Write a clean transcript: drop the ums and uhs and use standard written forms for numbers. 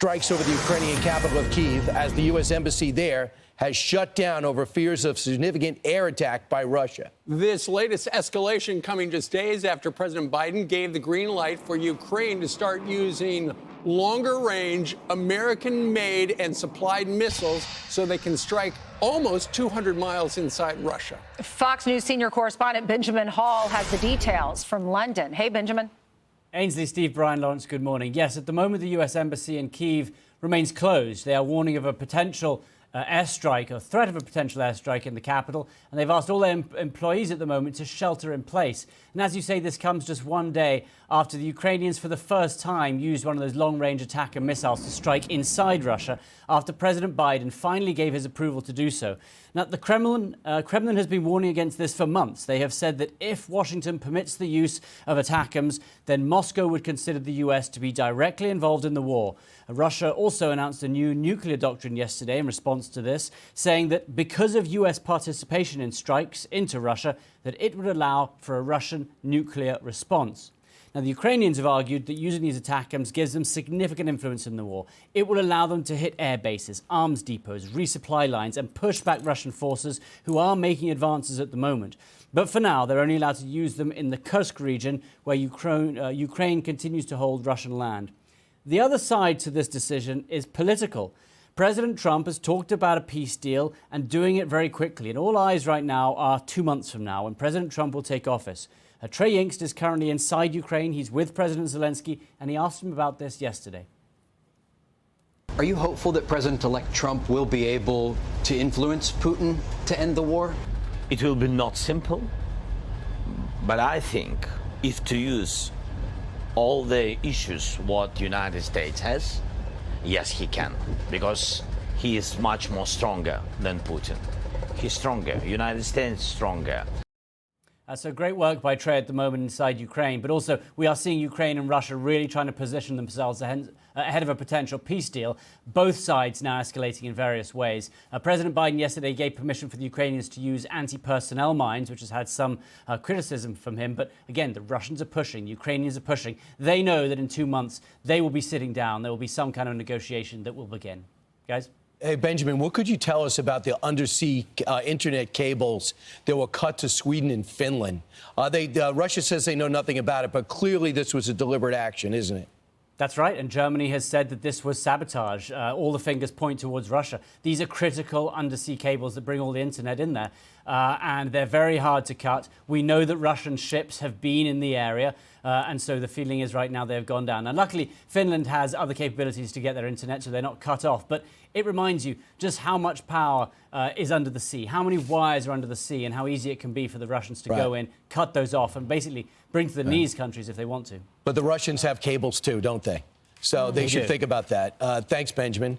strikes over the Ukrainian capital of Kyiv as the U.S. embassy there has shut down over fears of significant air attack by Russia. This latest escalation coming just days after President Biden gave the green light for Ukraine to start using longer-range, American-made and supplied missiles so they can strike almost 200 miles inside Russia. Fox News senior correspondent Benjamin Hall has the details from London. Hey, Benjamin. Ainsley, Steve, Brian, Lawrence, good morning. Yes, at the moment, the U.S. Embassy in Kyiv remains closed. They are warning of a potential airstrike, or threat of a potential airstrike in the capital, and they've asked all their employees at the moment to shelter in place. And as you say, this comes just one day after the Ukrainians, for the first time, used one of those long-range attacker missiles to strike inside Russia, after President Biden finally gave his approval to do so. Now, the Kremlin has been warning against this for months. They have said that if Washington permits the use of ATACMS, then Moscow would consider the U.S. to be directly involved in the war. Russia also announced a new nuclear doctrine yesterday in response to this, saying that because of U.S. participation in strikes into Russia, that it would allow for a Russian nuclear response. Now, the Ukrainians have argued that using these ATACMS gives them significant influence in the war. It will allow them to hit air bases, arms depots, resupply lines, and push back Russian forces who are making advances at the moment. But for now, they're only allowed to use them in the Kursk region, where Ukraine continues to hold Russian land. The other side to this decision is political. President Trump has talked about a peace deal and doing it very quickly. And all eyes right now are 2 months from now, when President Trump will take office. Trey Yingst is currently inside Ukraine. He's with President Zelensky, and he asked him about this yesterday. Are you hopeful that President-elect Trump will be able to influence Putin to end the war? It will be not simple, but I think if to use all the issues what the United States has, yes, he can, because he is much more stronger than Putin. He's stronger. United States is stronger. So great work by Trey at the moment inside Ukraine, but also we are seeing Ukraine and Russia really trying to position themselves ahead of a potential peace deal. Both sides now escalating in various ways. President Biden yesterday gave permission for the Ukrainians to use anti-personnel mines, which has had some criticism from him. But again, the Russians are pushing, the Ukrainians are pushing. They know that in 2 months they will be sitting down. There will be some kind of negotiation that will begin. Guys? Hey, Benjamin, what could you tell us about the undersea internet cables that were cut to Sweden and Finland? Russia says they know nothing about it, but clearly this was a deliberate action, isn't it? That's right, and Germany has said that this was sabotage. All the fingers point towards Russia. These are critical undersea cables that bring all the internet in there, and they're very hard to cut. We know that Russian ships have been in the area, and so the feeling is right now they've gone down. Now, luckily, Finland has other capabilities to get their internet, so they're not cut off, but it reminds you just how much power is under the sea, how many wires are under the sea, and how easy it can be for the Russians to go in, cut those off, and basically bring to the knees countries if they want to. But the Russians have cables too, don't they? So they should think about that. Thanks, Benjamin.